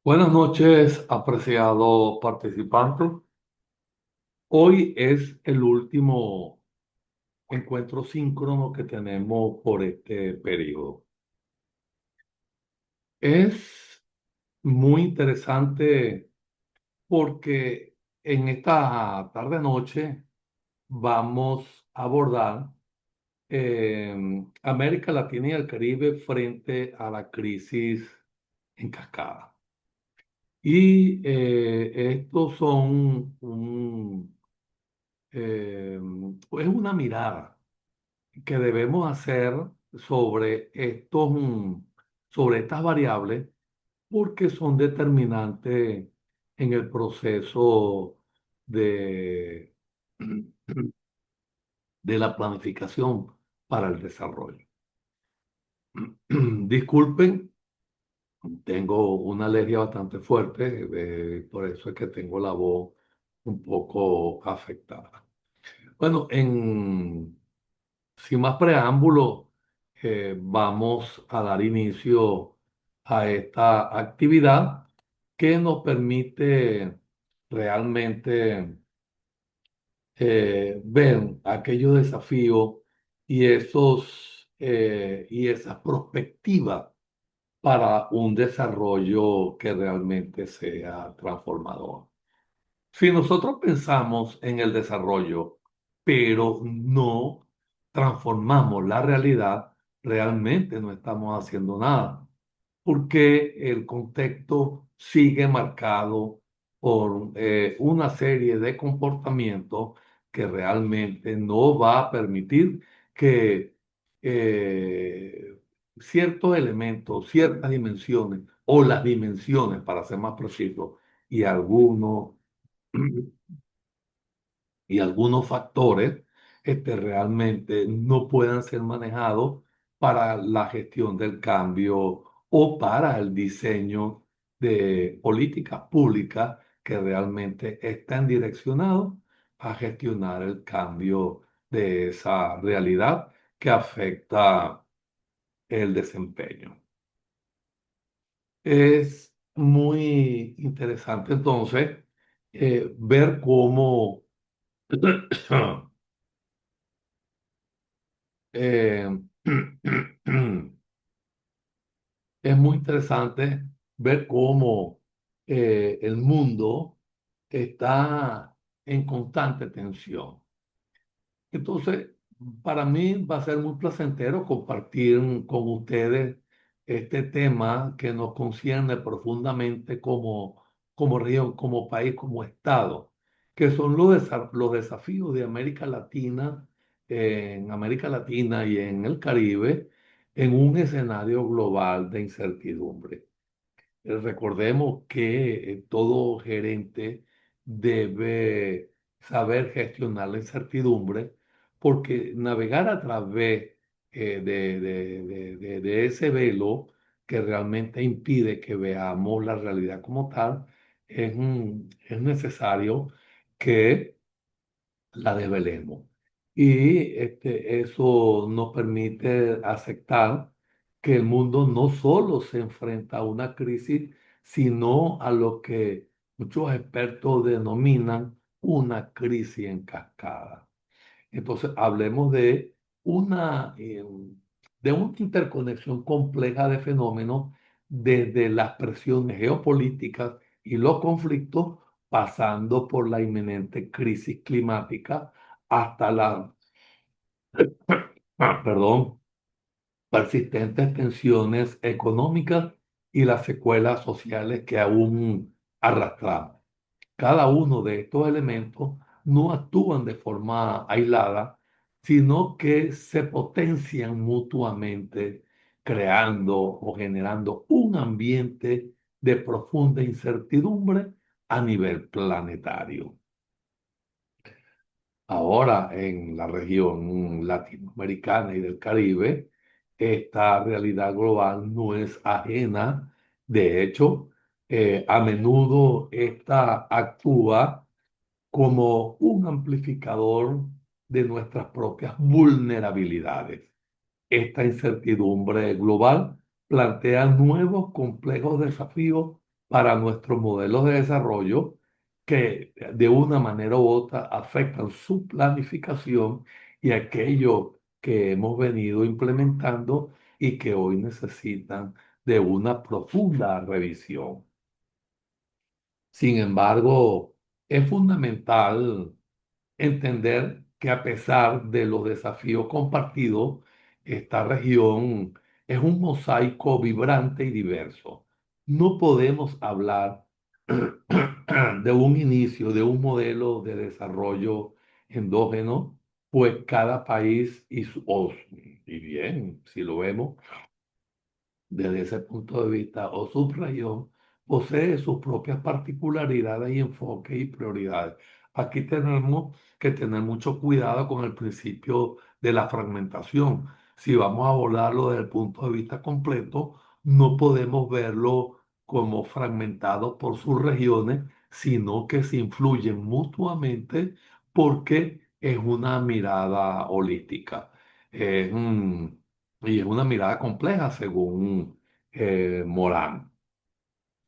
Buenas noches, apreciado participante. Hoy es el último encuentro síncrono que tenemos por este periodo. Es muy interesante porque en esta tarde-noche vamos a abordar América Latina y el Caribe frente a la crisis en cascada. Y estos son es una mirada que debemos hacer sobre sobre estas variables porque son determinantes en el proceso de, de la planificación para el desarrollo. Disculpen, tengo una alergia bastante fuerte, por eso es que tengo la voz un poco afectada. Bueno, sin más preámbulo, vamos a dar inicio a esta actividad que nos permite realmente ver aquellos desafíos y esas perspectivas para un desarrollo que realmente sea transformador. Si nosotros pensamos en el desarrollo, pero no transformamos la realidad, realmente no estamos haciendo nada, porque el contexto sigue marcado por una serie de comportamientos que realmente no va a permitir que ciertos elementos, ciertas dimensiones, o las dimensiones, para ser más preciso, y algunos y algunos factores realmente no puedan ser manejados para la gestión del cambio o para el diseño de políticas públicas que realmente están direccionados a gestionar el cambio de esa realidad que afecta el desempeño. Es muy interesante entonces ver cómo Eh, es muy interesante ver cómo el mundo está en constante tensión. Entonces, para mí va a ser muy placentero compartir con ustedes este tema que nos concierne profundamente como región, como país, como Estado, que son los desafíos de América Latina, en América Latina y en el Caribe, en un escenario global de incertidumbre. Recordemos que todo gerente debe saber gestionar la incertidumbre porque navegar a través de ese velo que realmente impide que veamos la realidad como tal, es necesario que la desvelemos. Y eso nos permite aceptar que el mundo no solo se enfrenta a una crisis, sino a lo que muchos expertos denominan una crisis en cascada. Entonces, hablemos de una interconexión compleja de fenómenos desde las presiones geopolíticas y los conflictos, pasando por la inminente crisis climática hasta perdón, persistentes tensiones económicas y las secuelas sociales que aún arrastramos. Cada uno de estos elementos no actúan de forma aislada, sino que se potencian mutuamente, creando o generando un ambiente de profunda incertidumbre a nivel planetario. Ahora, en la región latinoamericana y del Caribe, esta realidad global no es ajena. De hecho, a menudo esta actúa como un amplificador de nuestras propias vulnerabilidades. Esta incertidumbre global plantea nuevos complejos desafíos para nuestros modelos de desarrollo que de una manera u otra afectan su planificación y aquello que hemos venido implementando y que hoy necesitan de una profunda revisión. Sin embargo, es fundamental entender que a pesar de los desafíos compartidos, esta región es un mosaico vibrante y diverso. No podemos hablar de un inicio, de un modelo de desarrollo endógeno, pues cada país y bien, si lo vemos, desde ese punto de vista o subregión posee sus propias particularidades y enfoques y prioridades. Aquí tenemos que tener mucho cuidado con el principio de la fragmentación. Si vamos a abordarlo desde el punto de vista completo, no podemos verlo como fragmentado por sus regiones, sino que se influyen mutuamente porque es una mirada holística. Es un, y es una mirada compleja según Morán.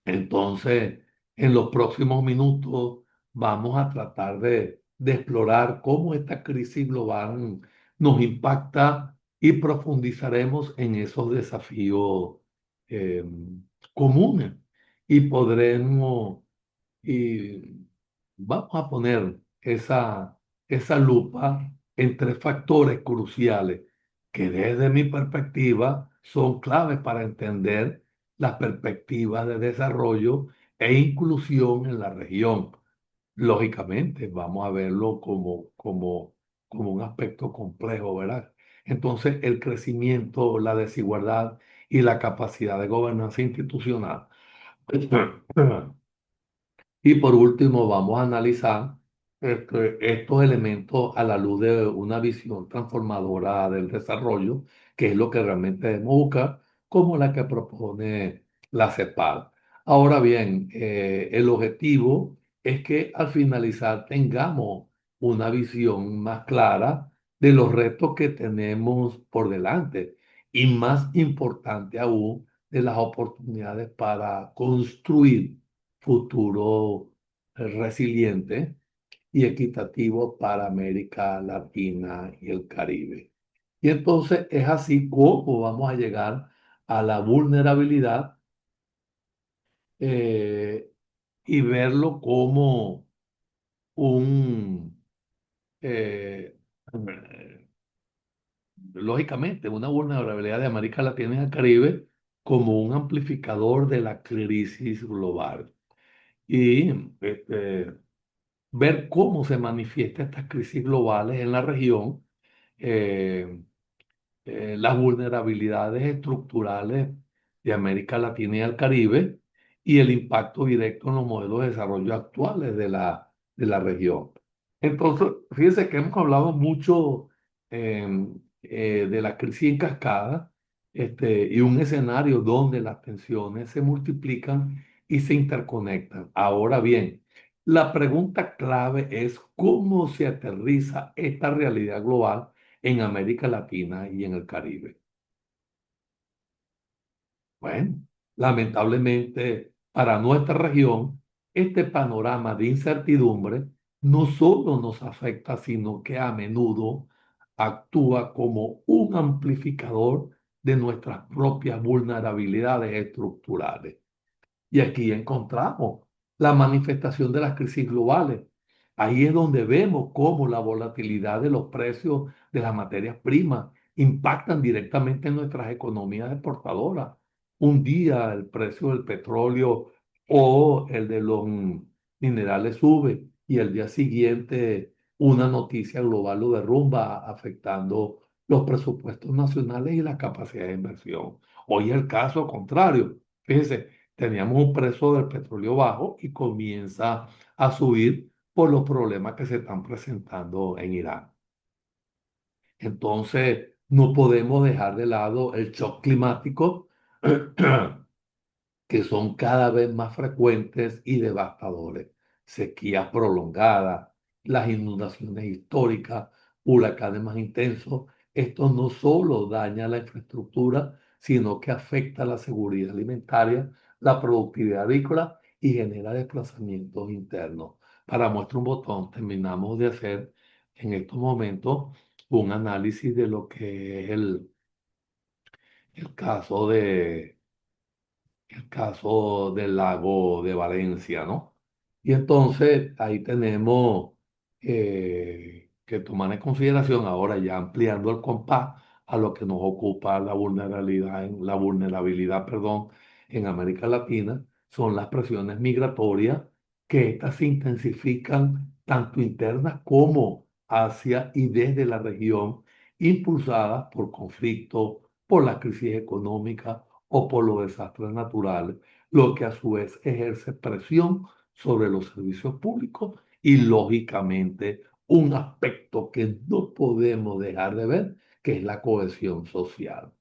Entonces, en los próximos minutos vamos a tratar de explorar cómo esta crisis global nos impacta y profundizaremos en esos desafíos eh, comunes y podremos y vamos a poner esa lupa en tres factores cruciales que desde mi perspectiva son claves para entender las perspectivas de desarrollo e inclusión en la región. Lógicamente, vamos a verlo como un aspecto complejo, ¿verdad? Entonces, el crecimiento, la desigualdad y la capacidad de gobernanza institucional. Y por último, vamos a analizar estos elementos a la luz de una visión transformadora del desarrollo, que es lo que realmente debemos buscar, como la que propone la CEPAL. Ahora bien, el objetivo es que al finalizar tengamos una visión más clara de los retos que tenemos por delante y más importante aún, de las oportunidades para construir futuro resiliente y equitativo para América Latina y el Caribe. Y entonces es así como vamos a llegar a la vulnerabilidad eh, y verlo como un, eh, lógicamente, una vulnerabilidad de América Latina y el Caribe como un amplificador de la crisis global. Y ver cómo se manifiestan estas crisis globales en la región, eh, las vulnerabilidades estructurales de América Latina y el Caribe y el impacto directo en los modelos de desarrollo actuales de la región. Entonces, fíjense que hemos hablado mucho de la crisis en cascada y un escenario donde las tensiones se multiplican y se interconectan. Ahora bien, la pregunta clave es cómo se aterriza esta realidad global en América Latina y en el Caribe. Bueno, lamentablemente para nuestra región, este panorama de incertidumbre no solo nos afecta, sino que a menudo actúa como un amplificador de nuestras propias vulnerabilidades estructurales. Y aquí encontramos la manifestación de las crisis globales. Ahí es donde vemos cómo la volatilidad de los precios de las materias primas impactan directamente en nuestras economías exportadoras. Un día el precio del petróleo o el de los minerales sube y el día siguiente una noticia global lo derrumba, afectando los presupuestos nacionales y la capacidad de inversión. Hoy es el caso contrario. Fíjense, teníamos un precio del petróleo bajo y comienza a subir por los problemas que se están presentando en Irán. Entonces, no podemos dejar de lado el shock climático que son cada vez más frecuentes y devastadores. Sequías prolongadas, las inundaciones históricas, huracanes más intensos. Esto no solo daña la infraestructura, sino que afecta la seguridad alimentaria, la productividad agrícola y genera desplazamientos internos. Para muestra un botón, terminamos de hacer en estos momentos un análisis de lo que es el caso el caso del lago de Valencia, ¿no? Y entonces ahí tenemos que tomar en consideración, ahora ya ampliando el compás a lo que nos ocupa la vulnerabilidad, perdón, en América Latina, son las presiones migratorias, que estas se intensifican tanto internas como hacia y desde la región, impulsadas por conflictos, por la crisis económica o por los desastres naturales, lo que a su vez ejerce presión sobre los servicios públicos y lógicamente un aspecto que no podemos dejar de ver, que es la cohesión social.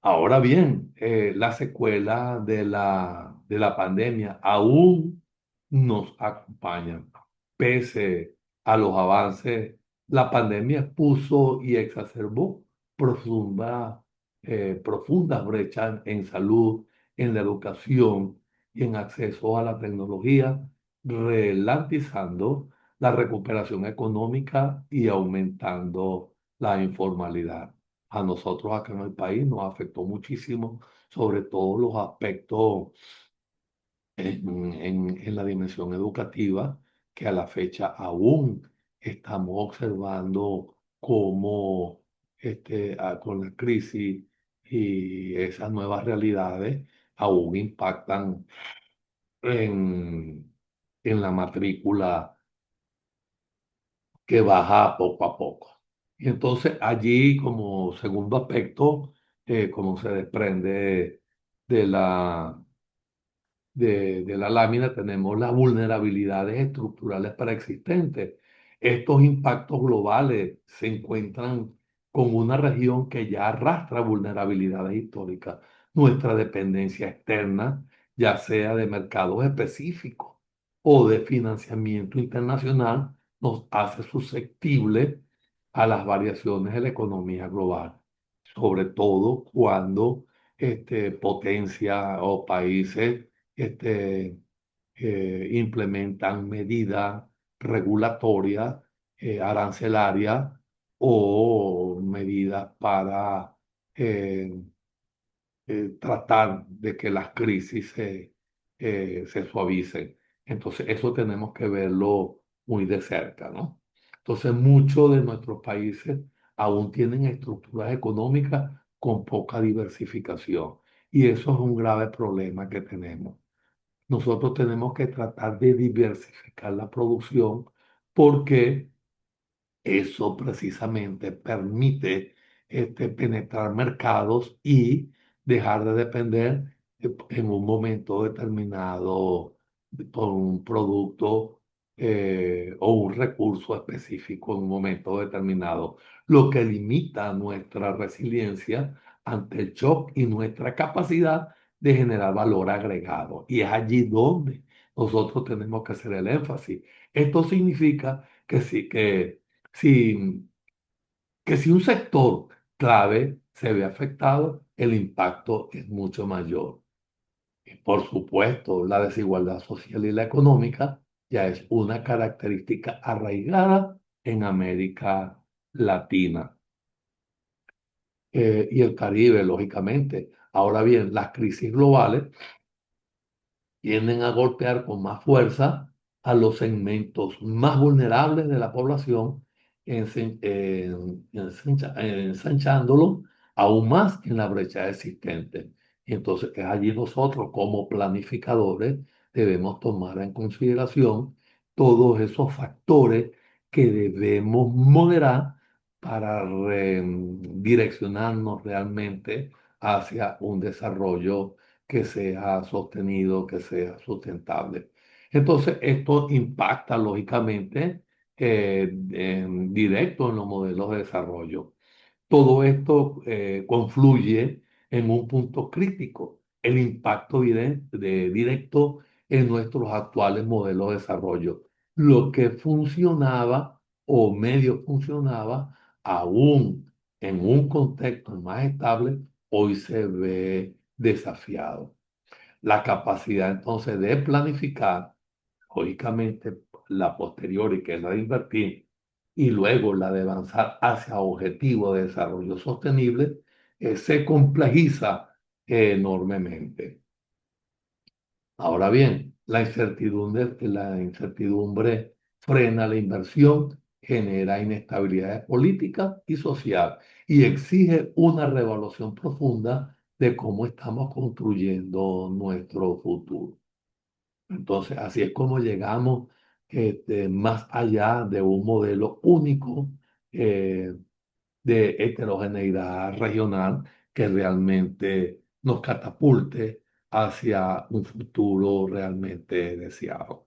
Ahora bien, las secuelas de la pandemia aún nos acompañan. Pese a los avances, la pandemia expuso y exacerbó profunda, profundas brechas en salud, en la educación y en acceso a la tecnología, ralentizando la recuperación económica y aumentando la informalidad. A nosotros acá en el país nos afectó muchísimo, sobre todo los aspectos en la dimensión educativa, que a la fecha aún estamos observando cómo con la crisis y esas nuevas realidades aún impactan en, en la matrícula que baja poco a poco. Y entonces allí, como segundo aspecto, como se desprende de de la lámina, tenemos las vulnerabilidades estructurales preexistentes. Estos impactos globales se encuentran con una región que ya arrastra vulnerabilidades históricas. Nuestra dependencia externa, ya sea de mercados específicos o de financiamiento internacional, nos hace susceptibles a las variaciones de la economía global, sobre todo cuando potencias o países este, implementan medidas regulatorias, arancelarias o medidas para eh, tratar de que las crisis se suavicen. Entonces, eso tenemos que verlo muy de cerca, ¿no? Entonces, muchos de nuestros países aún tienen estructuras económicas con poca diversificación y eso es un grave problema que tenemos. Nosotros tenemos que tratar de diversificar la producción porque eso precisamente permite penetrar mercados y dejar de depender en un momento determinado por un producto o un recurso específico en un momento determinado, lo que limita nuestra resiliencia ante el shock y nuestra capacidad de generar valor agregado. Y es allí donde nosotros tenemos que hacer el énfasis. Esto significa que sí, si, que si un sector clave se ve afectado, el impacto es mucho mayor. Y por supuesto, la desigualdad social y la económica ya es una característica arraigada en América Latina y el Caribe, lógicamente. Ahora bien, las crisis globales tienden a golpear con más fuerza a los segmentos más vulnerables de la población, ensanchándolo aún más en la brecha existente. Y entonces es allí nosotros como planificadores debemos tomar en consideración todos esos factores que debemos moderar para direccionarnos realmente hacia un desarrollo que sea sostenido, que sea sustentable. Entonces, esto impacta lógicamente directo en los modelos de desarrollo. Todo esto confluye en un punto crítico, el impacto directo en nuestros actuales modelos de desarrollo. Lo que funcionaba o medio funcionaba aún en un contexto más estable, hoy se ve desafiados. La capacidad entonces de planificar, lógicamente la posterior y que es la de invertir, y luego la de avanzar hacia objetivos de desarrollo sostenible, se complejiza enormemente. Ahora bien, la incertidumbre frena la inversión, genera inestabilidad política y social y exige una revaluación profunda de cómo estamos construyendo nuestro futuro. Entonces, así es como llegamos más allá de un modelo único eh, de heterogeneidad regional que realmente nos catapulte hacia un futuro realmente deseado.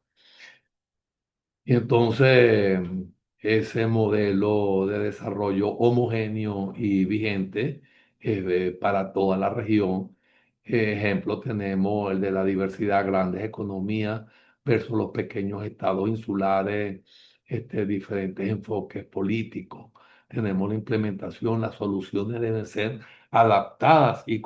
Y entonces, ese modelo de desarrollo homogéneo y vigente para toda la región, ejemplo, tenemos el de la diversidad, grandes economías versus los pequeños estados insulares, diferentes enfoques políticos. Tenemos la implementación, las soluciones deben ser adaptadas y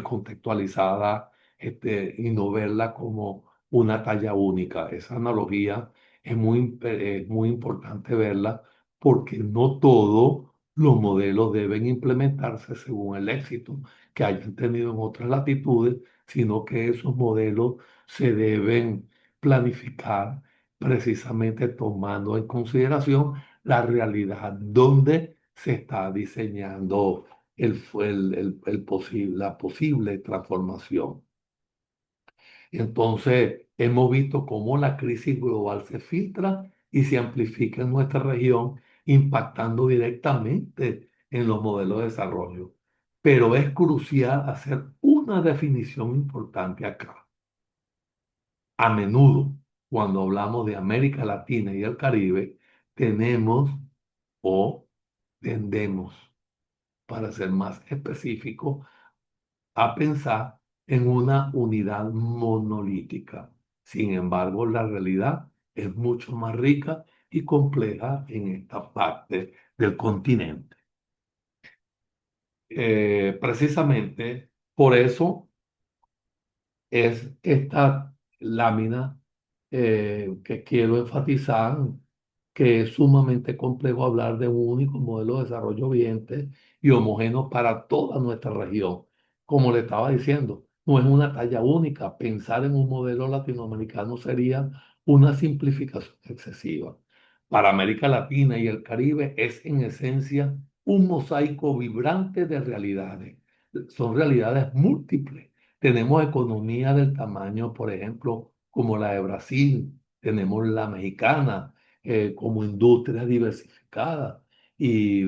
contextualizadas, y no verla como una talla única. Esa analogía es muy importante verla porque no todos los modelos deben implementarse según el éxito que hayan tenido en otras latitudes, sino que esos modelos se deben planificar precisamente tomando en consideración la realidad donde se está diseñando la posible transformación. Entonces, hemos visto cómo la crisis global se filtra y se amplifica en nuestra región, impactando directamente en los modelos de desarrollo. Pero es crucial hacer una definición importante acá. A menudo, cuando hablamos de América Latina y el Caribe, tenemos o tendemos, para ser más específico, a pensar en una unidad monolítica. Sin embargo, la realidad es mucho más rica y compleja en esta parte del continente. Precisamente por eso es esta lámina que quiero enfatizar, que es sumamente complejo hablar de un único modelo de desarrollo vigente y homogéneo para toda nuestra región. Como le estaba diciendo, no es una talla única. Pensar en un modelo latinoamericano sería una simplificación excesiva. Para América Latina y el Caribe es en esencia un mosaico vibrante de realidades. Son realidades múltiples. Tenemos economía del tamaño, por ejemplo, como la de Brasil, tenemos la mexicana, como industria diversificada y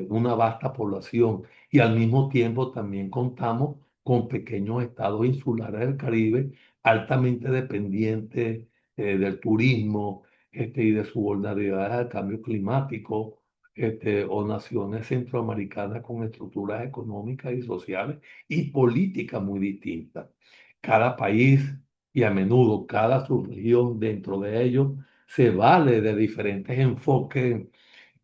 una vasta población. Y al mismo tiempo también contamos con pequeños estados insulares del Caribe altamente dependientes del turismo y de su vulnerabilidad al cambio climático, o naciones centroamericanas con estructuras económicas y sociales y políticas muy distintas. Cada país y a menudo cada subregión dentro de ellos se vale de diferentes enfoques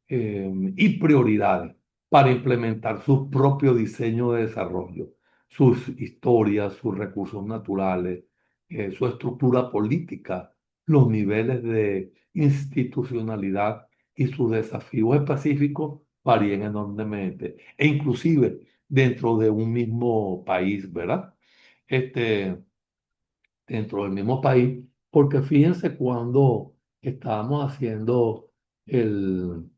y prioridades para implementar su propio diseño de desarrollo, sus historias, sus recursos naturales, su estructura política, los niveles de institucionalidad y sus desafíos específicos varían enormemente, e inclusive dentro de un mismo país, ¿verdad? Este, Dentro del mismo país, porque fíjense cuando estábamos haciendo el,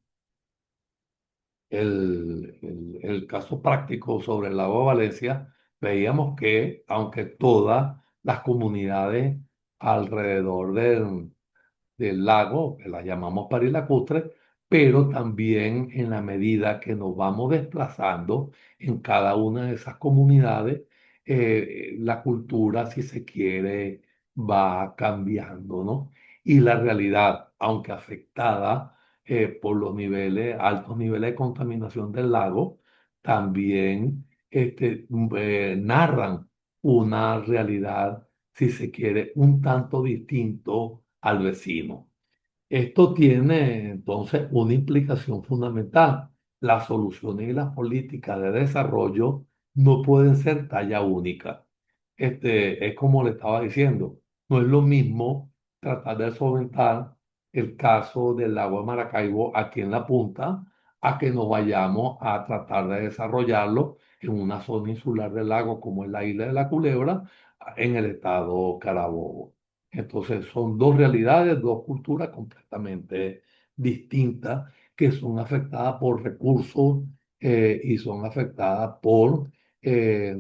el caso práctico sobre el lago de Valencia, veíamos que aunque todas las comunidades alrededor del lago, que la llamamos París lacustre, pero también en la medida que nos vamos desplazando en cada una de esas comunidades, la cultura, si se quiere, va cambiando, ¿no? Y la realidad, aunque afectada por los altos niveles de contaminación del lago, también narran una realidad, si se quiere, un tanto distinto al vecino. Esto tiene entonces una implicación fundamental. Las soluciones y las políticas de desarrollo no pueden ser talla única. Es como le estaba diciendo, no es lo mismo tratar de solventar el caso del lago de Maracaibo aquí en la punta, a que nos vayamos a tratar de desarrollarlo en una zona insular del lago como es la isla de la Culebra, en el estado Carabobo. Entonces son dos realidades, dos culturas completamente distintas que son afectadas por recursos y son afectadas por eh,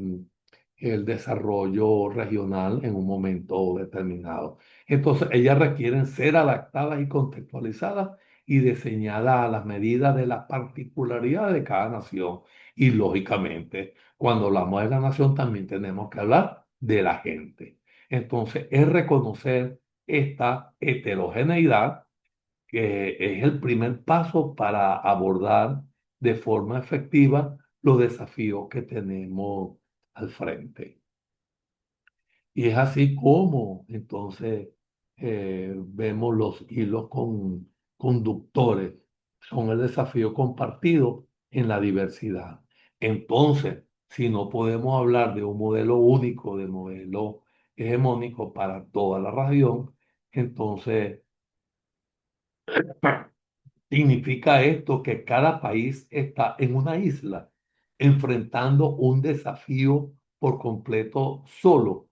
el desarrollo regional en un momento determinado. Entonces, ellas requieren ser adaptadas y contextualizadas y diseñadas a las medidas de la particularidad de cada nación. Y lógicamente, cuando hablamos de la nación, también tenemos que hablar de la gente. Entonces, es reconocer esta heterogeneidad que es el primer paso para abordar de forma efectiva los desafíos que tenemos al frente. Y es así como entonces vemos los hilos conductores. Son el desafío compartido en la diversidad. Entonces, si no podemos hablar de un modelo único, de modelo hegemónico para toda la región, entonces significa esto que cada país está en una isla enfrentando un desafío por completo solo.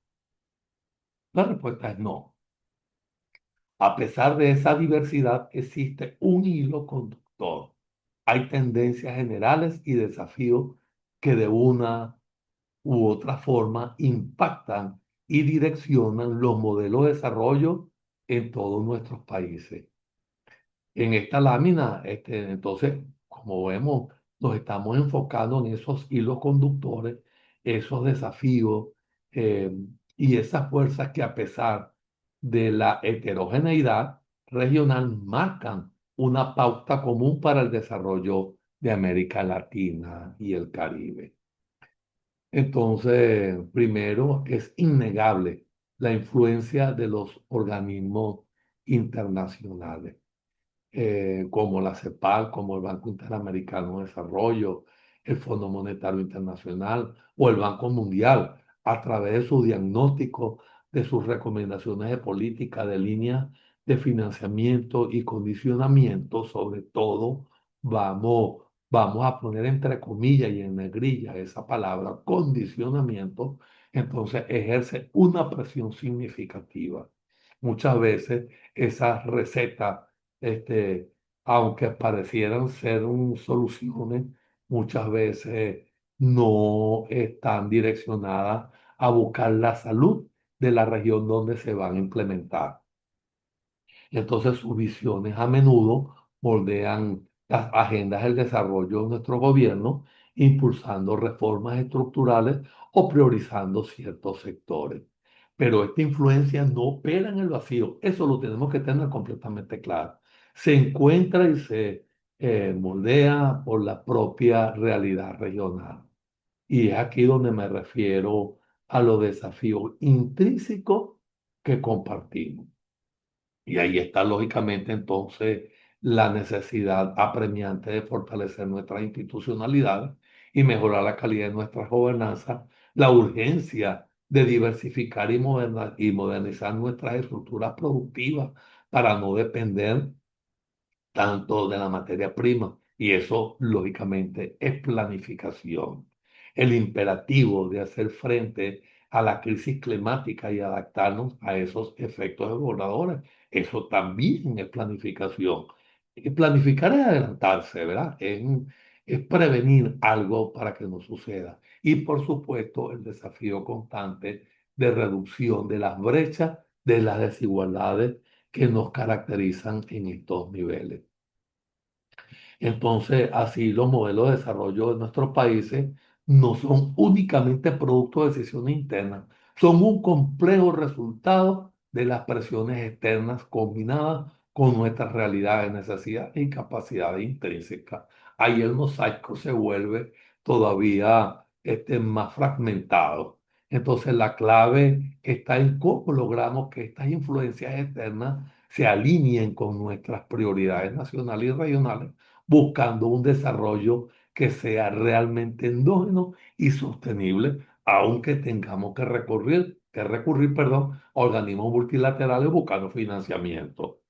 La respuesta es no. A pesar de esa diversidad, existe un hilo conductor. Hay tendencias generales y desafíos que de una u otra forma impactan y direccionan los modelos de desarrollo en todos nuestros países. En esta lámina, entonces, como vemos, nos estamos enfocando en esos hilos conductores, esos desafíos eh, y esas fuerzas que a pesar de la heterogeneidad regional marcan una pauta común para el desarrollo de América Latina y el Caribe. Entonces, primero, es innegable la influencia de los organismos internacionales como la CEPAL, como el Banco Interamericano de Desarrollo, el Fondo Monetario Internacional o el Banco Mundial, a través de su diagnóstico, de sus recomendaciones de política, de líneas de financiamiento y condicionamiento, sobre todo, vamos a poner entre comillas y en negrilla esa palabra, condicionamiento, entonces ejerce una presión significativa. Muchas veces esas recetas aunque parecieran ser soluciones, muchas veces no están direccionadas a buscar la salud de la región donde se van a implementar. Entonces sus visiones a menudo moldean las agendas del desarrollo de nuestro gobierno, impulsando reformas estructurales o priorizando ciertos sectores. Pero esta influencia no opera en el vacío, eso lo tenemos que tener completamente claro. Se encuentra y se moldea por la propia realidad regional. Y es aquí donde me refiero a los desafíos intrínsecos que compartimos. Y ahí está lógicamente entonces la necesidad apremiante de fortalecer nuestras institucionalidades y mejorar la calidad de nuestras gobernanzas, la urgencia de diversificar y modernizar nuestras estructuras productivas para no depender tanto de la materia prima, y eso lógicamente es planificación. El imperativo de hacer frente a la crisis climática y adaptarnos a esos efectos devastadores, eso también es planificación. Y planificar es adelantarse, ¿verdad? Es prevenir algo para que no suceda. Y por supuesto, el desafío constante de reducción de las brechas, de las desigualdades que nos caracterizan en estos niveles. Entonces, así los modelos de desarrollo de nuestros países no son únicamente producto de decisiones internas, son un complejo resultado de las presiones externas combinadas con nuestras realidades, necesidades y capacidades intrínsecas. Ahí el mosaico se vuelve todavía más fragmentado. Entonces, la clave está en cómo logramos que estas influencias externas se alineen con nuestras prioridades nacionales y regionales buscando un desarrollo que sea realmente endógeno y sostenible, aunque tengamos que recurrir, perdón, a organismos multilaterales buscando financiamiento.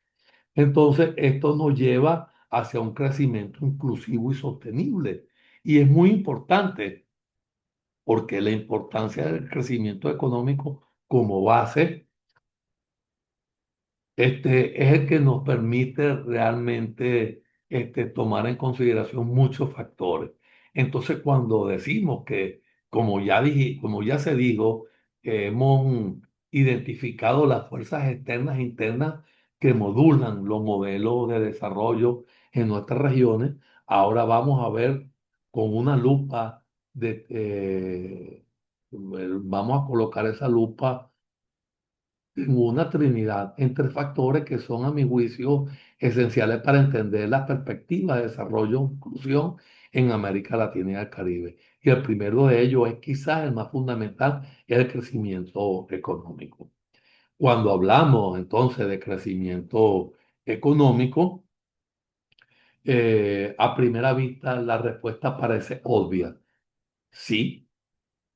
Entonces, esto nos lleva hacia un crecimiento inclusivo y sostenible. Y es muy importante porque la importancia del crecimiento económico como base es el que nos permite realmente tomar en consideración muchos factores. Entonces, cuando decimos que, como ya se dijo, que hemos identificado las fuerzas externas e internas que modulan los modelos de desarrollo en nuestras regiones, ahora vamos a ver con una lupa vamos a colocar esa lupa en una trinidad entre factores que son, a mi juicio, esenciales para entender las perspectivas de desarrollo e inclusión en América Latina y el Caribe. Y el primero de ellos es quizás el más fundamental, es el crecimiento económico. Cuando hablamos entonces de crecimiento económico, a primera vista la respuesta parece obvia. Sí.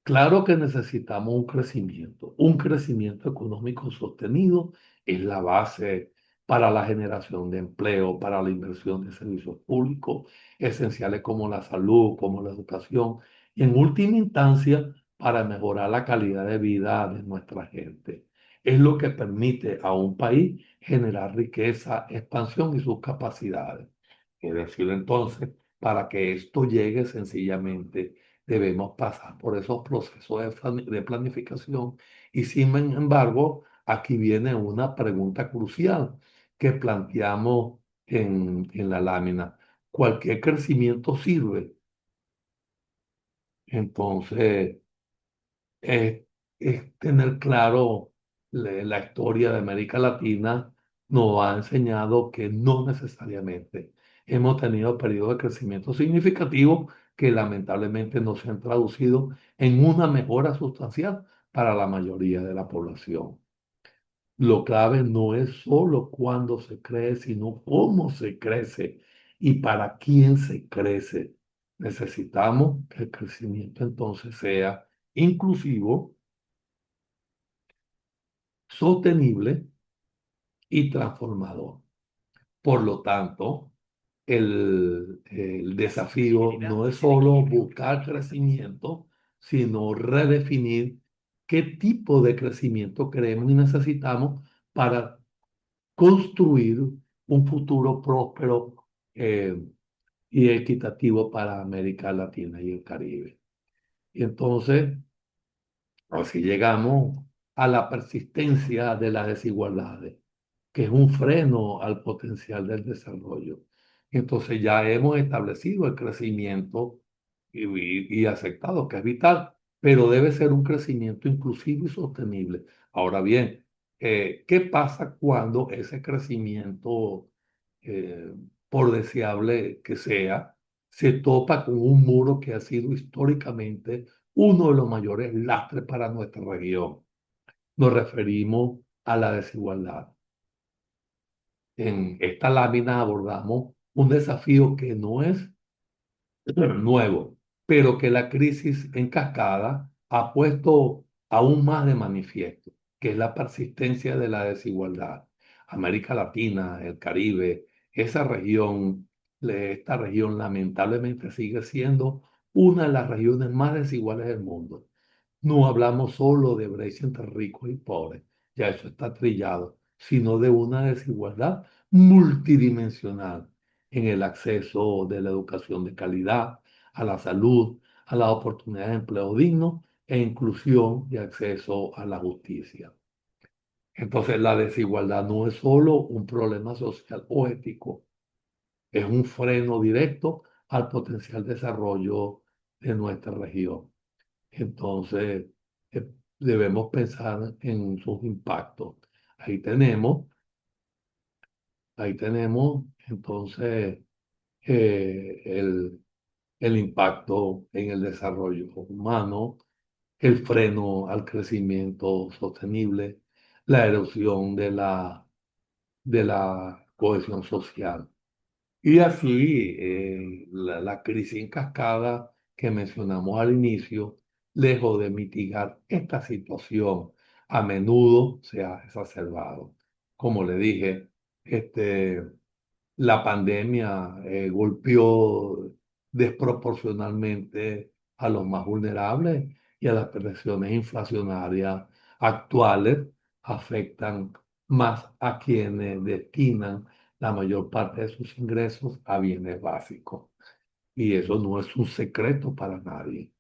Claro que necesitamos un crecimiento económico sostenido es la base para la generación de empleo, para la inversión de servicios públicos esenciales como la salud, como la educación y en última instancia para mejorar la calidad de vida de nuestra gente. Es lo que permite a un país generar riqueza, expansión y sus capacidades. Es decir, entonces, para que esto llegue sencillamente debemos pasar por esos procesos de planificación. Y sin embargo, aquí viene una pregunta crucial que planteamos en la lámina. ¿Cualquier crecimiento sirve? Entonces, es, es tener claro la historia de América Latina nos ha enseñado que no necesariamente hemos tenido periodos de crecimiento significativos que lamentablemente no se han traducido en una mejora sustancial para la mayoría de la población. Lo clave no es solo cuándo se crece, sino cómo se crece y para quién se crece. Necesitamos que el crecimiento entonces sea inclusivo, sostenible y transformador. Por lo tanto, el desafío no es solo buscar crecimiento, sino redefinir qué tipo de crecimiento queremos y necesitamos para construir un futuro próspero eh, y equitativo para América Latina y el Caribe. Y entonces, así llegamos a la persistencia de las desigualdades, que es un freno al potencial del desarrollo. Entonces ya hemos establecido el crecimiento y aceptado que es vital, pero debe ser un crecimiento inclusivo y sostenible. Ahora bien, ¿qué pasa cuando ese crecimiento, eh, por deseable que sea, se topa con un muro que ha sido históricamente uno de los mayores lastres para nuestra región? Nos referimos a la desigualdad. En esta lámina abordamos un desafío que no es nuevo, pero que la crisis en cascada ha puesto aún más de manifiesto, que es la persistencia de la desigualdad. América Latina, el Caribe, esta región lamentablemente sigue siendo una de las regiones más desiguales del mundo. No hablamos solo de brecha entre ricos y pobres, ya eso está trillado, sino de una desigualdad multidimensional en el acceso de la educación de calidad, a la salud, a las oportunidades de empleo digno e inclusión y acceso a la justicia. Entonces, la desigualdad no es solo un problema social o ético, es un freno directo al potencial desarrollo de nuestra región. Entonces, eh, debemos pensar en sus impactos. Ahí tenemos, ahí tenemos entonces el impacto en el desarrollo humano, el freno al crecimiento sostenible, la erosión de la cohesión social. Y así, la crisis en cascada que mencionamos al inicio, lejos de mitigar esta situación, a menudo se ha exacerbado. Como le dije, este, la pandemia golpeó desproporcionalmente a los más vulnerables y a las presiones inflacionarias actuales afectan más a quienes destinan la mayor parte de sus ingresos a bienes básicos. Y eso no es un secreto para nadie.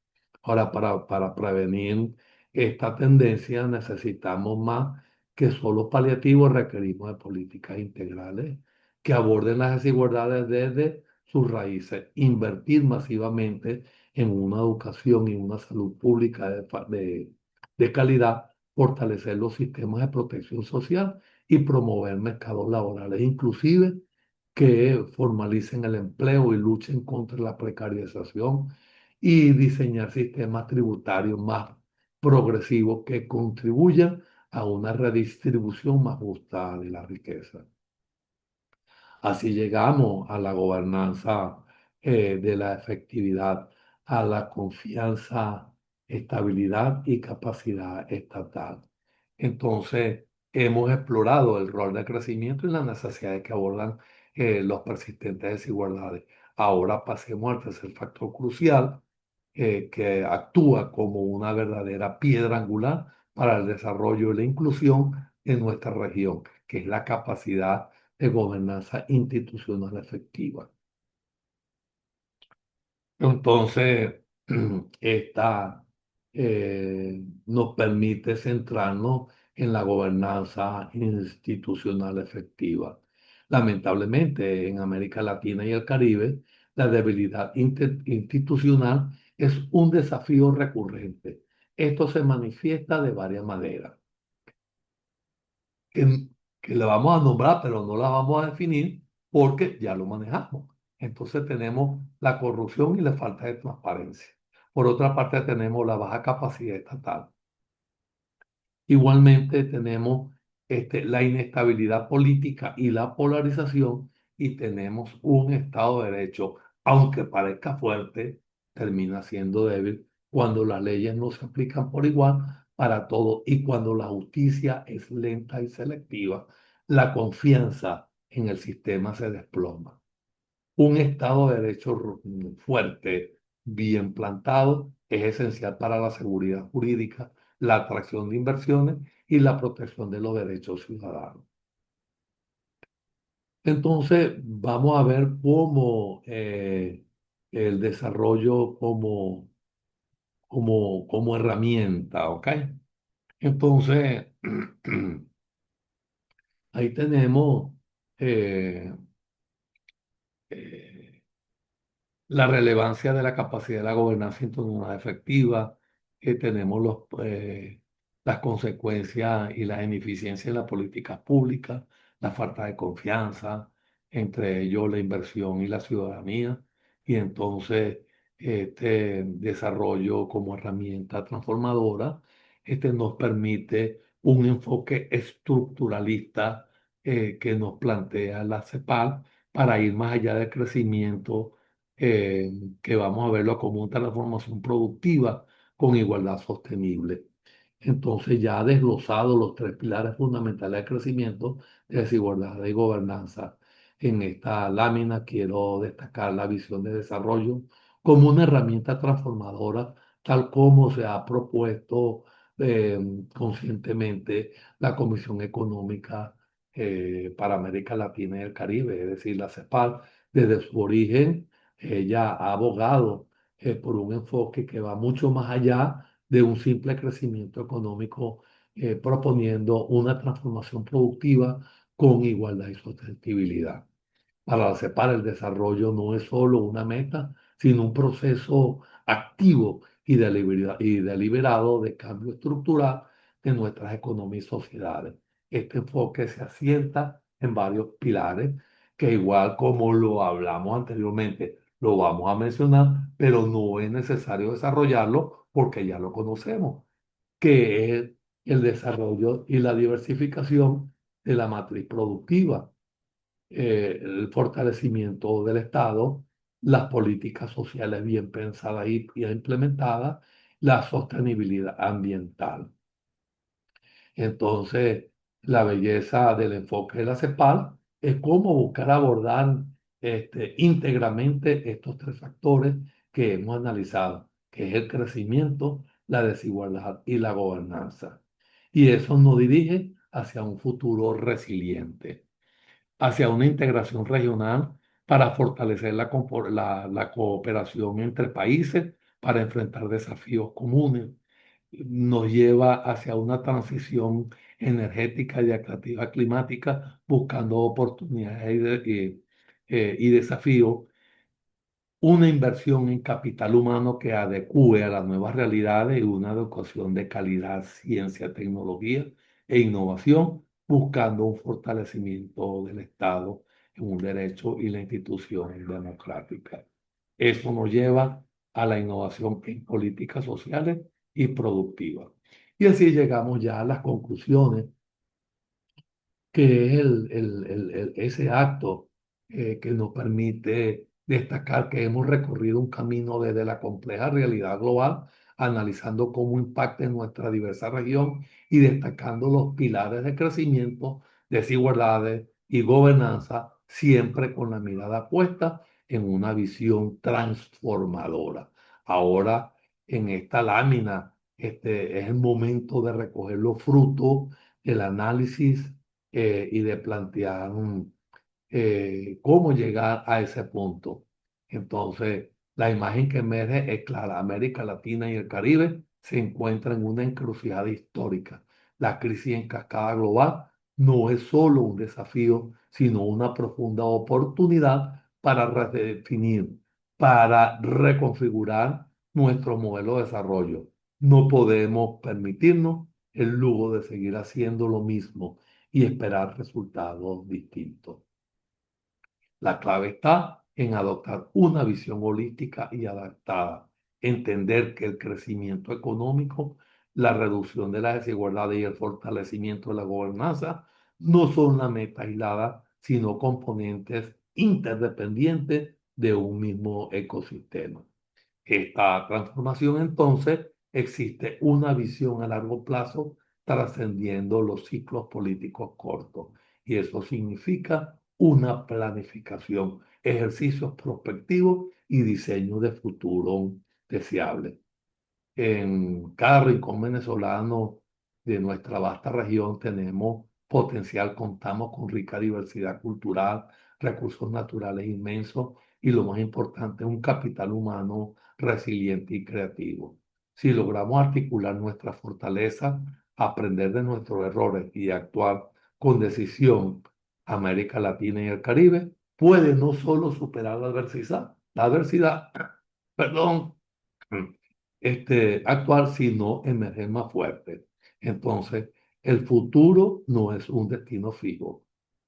Ahora, para prevenir esta tendencia necesitamos más que solo paliativos, requerimos de políticas integrales que aborden las desigualdades desde sus raíces, invertir masivamente en una educación y una salud pública de calidad, fortalecer los sistemas de protección social y promover mercados laborales inclusive que formalicen el empleo y luchen contra la precarización y diseñar sistemas tributarios más progresivos que contribuyan a una redistribución más justa de la riqueza. Así llegamos a la gobernanza de la efectividad, a la confianza, estabilidad y capacidad estatal. Entonces, hemos explorado el rol de crecimiento y las necesidades que abordan los persistentes desigualdades. Ahora pasemos al tercer factor crucial que actúa como una verdadera piedra angular para el desarrollo y la inclusión en nuestra región, que es la capacidad de gobernanza institucional efectiva. Entonces, esta nos permite centrarnos en la gobernanza institucional efectiva. Lamentablemente, en América Latina y el Caribe, la debilidad institucional es un desafío recurrente. Esto se manifiesta de varias maneras que, que la vamos a nombrar, pero no la vamos a definir porque ya lo manejamos. Entonces tenemos la corrupción y la falta de transparencia. Por otra parte, tenemos la baja capacidad estatal. Igualmente tenemos la inestabilidad política y la polarización y tenemos un Estado de Derecho, aunque parezca fuerte, termina siendo débil cuando las leyes no se aplican por igual para todos y cuando la justicia es lenta y selectiva, la confianza en el sistema se desploma. Un Estado de Derecho fuerte, bien plantado, es esencial para la seguridad jurídica, la atracción de inversiones y la protección de los derechos ciudadanos. Entonces, vamos a ver cómo el desarrollo como herramienta, ¿ok? Entonces, ahí tenemos eh, eh, la relevancia de la capacidad de la gobernanza institucional efectiva, que tenemos las consecuencias y las ineficiencias en las políticas públicas, la falta de confianza, entre ellos la inversión y la ciudadanía, y entonces este desarrollo como herramienta transformadora nos permite un enfoque estructuralista que nos plantea la CEPAL para ir más allá del crecimiento eh, que vamos a verlo como una transformación productiva con igualdad sostenible. Entonces, ya desglosado los tres pilares fundamentales de crecimiento, de desigualdad y gobernanza, en esta lámina quiero destacar la visión de desarrollo como una herramienta transformadora, tal como se ha propuesto eh, conscientemente la Comisión Económica para América Latina y el Caribe, es decir, la CEPAL, desde su origen ella ha abogado por un enfoque que va mucho más allá de un simple crecimiento económico, proponiendo una transformación productiva con igualdad y sostenibilidad. Para la CEPAL el desarrollo no es solo una meta, sino un proceso activo y deliberado de cambio estructural de nuestras economías y sociedades. Este enfoque se asienta en varios pilares que igual como lo hablamos anteriormente, lo vamos a mencionar, pero no es necesario desarrollarlo porque ya lo conocemos, que es el desarrollo y la diversificación de la matriz productiva, el fortalecimiento del Estado, las políticas sociales bien pensadas y bien implementadas, la sostenibilidad ambiental. Entonces, la belleza del enfoque de la CEPAL es cómo buscar abordar íntegramente estos tres factores que hemos analizado, que es el crecimiento, la desigualdad y la gobernanza. Y eso nos dirige hacia un futuro resiliente, hacia una integración regional para fortalecer la cooperación entre países para enfrentar desafíos comunes. Nos lleva hacia una transición energética y activa climática, buscando oportunidades y desafíos, una inversión en capital humano que adecue a las nuevas realidades y una educación de calidad, ciencia, tecnología e innovación, buscando un fortalecimiento del Estado en un derecho y la institución democrática. Eso nos lleva a la innovación en políticas sociales y productivas. Y así llegamos ya a las conclusiones, que es ese acto que nos permite destacar que hemos recorrido un camino desde la compleja realidad global, analizando cómo impacta en nuestra diversa región y destacando los pilares de crecimiento, desigualdades y gobernanza, siempre con la mirada puesta en una visión transformadora. Ahora, en esta lámina, es el momento de recoger los frutos, el análisis y de plantear cómo llegar a ese punto. Entonces, la imagen que emerge es clara. América Latina y el Caribe se encuentran en una encrucijada histórica. La crisis en cascada global no es solo un desafío, sino una profunda oportunidad para redefinir, para reconfigurar nuestro modelo de desarrollo. No podemos permitirnos el lujo de seguir haciendo lo mismo y esperar resultados distintos. La clave está en adoptar una visión holística y adaptada, entender que el crecimiento económico, la reducción de la desigualdad y el fortalecimiento de la gobernanza no son la meta aislada, sino componentes interdependientes de un mismo ecosistema. Esta transformación, entonces, existe una visión a largo plazo trascendiendo los ciclos políticos cortos. Y eso significa una planificación, ejercicios prospectivos y diseño de futuro deseable. En cada rincón venezolano de nuestra vasta región tenemos potencial, contamos con rica diversidad cultural, recursos naturales inmensos y lo más importante, un capital humano resiliente y creativo. Si logramos articular nuestra fortaleza, aprender de nuestros errores y actuar con decisión, América Latina y el Caribe puede no solo superar la adversidad, perdón, actuar, sino emerger más fuerte. Entonces, el futuro no es un destino fijo,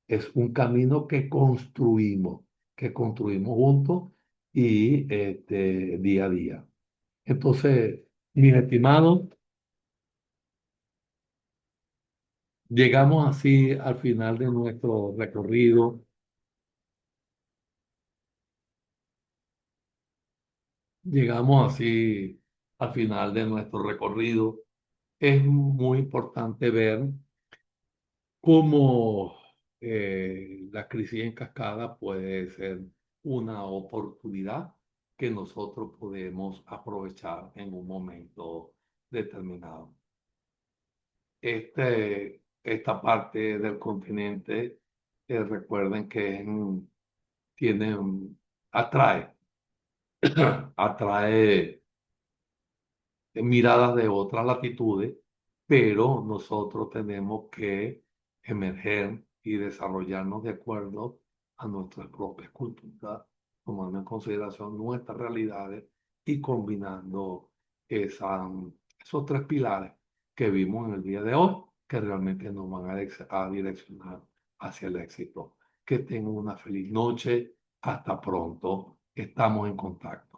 es un camino que construimos juntos y día a día. Entonces, mis estimados, llegamos así al final de nuestro recorrido, llegamos así al final de nuestro recorrido. Es muy importante ver cómo la crisis en cascada puede ser una oportunidad que nosotros podemos aprovechar en un momento determinado. Esta parte del continente, recuerden que tiene, atrae, atrae miradas de otras latitudes, pero nosotros tenemos que emerger y desarrollarnos de acuerdo a nuestras propias culturas, tomando en consideración nuestras realidades y combinando esos tres pilares que vimos en el día de hoy, que realmente nos van a direccionar hacia el éxito. Que tengan una feliz noche. Hasta pronto. Estamos en contacto.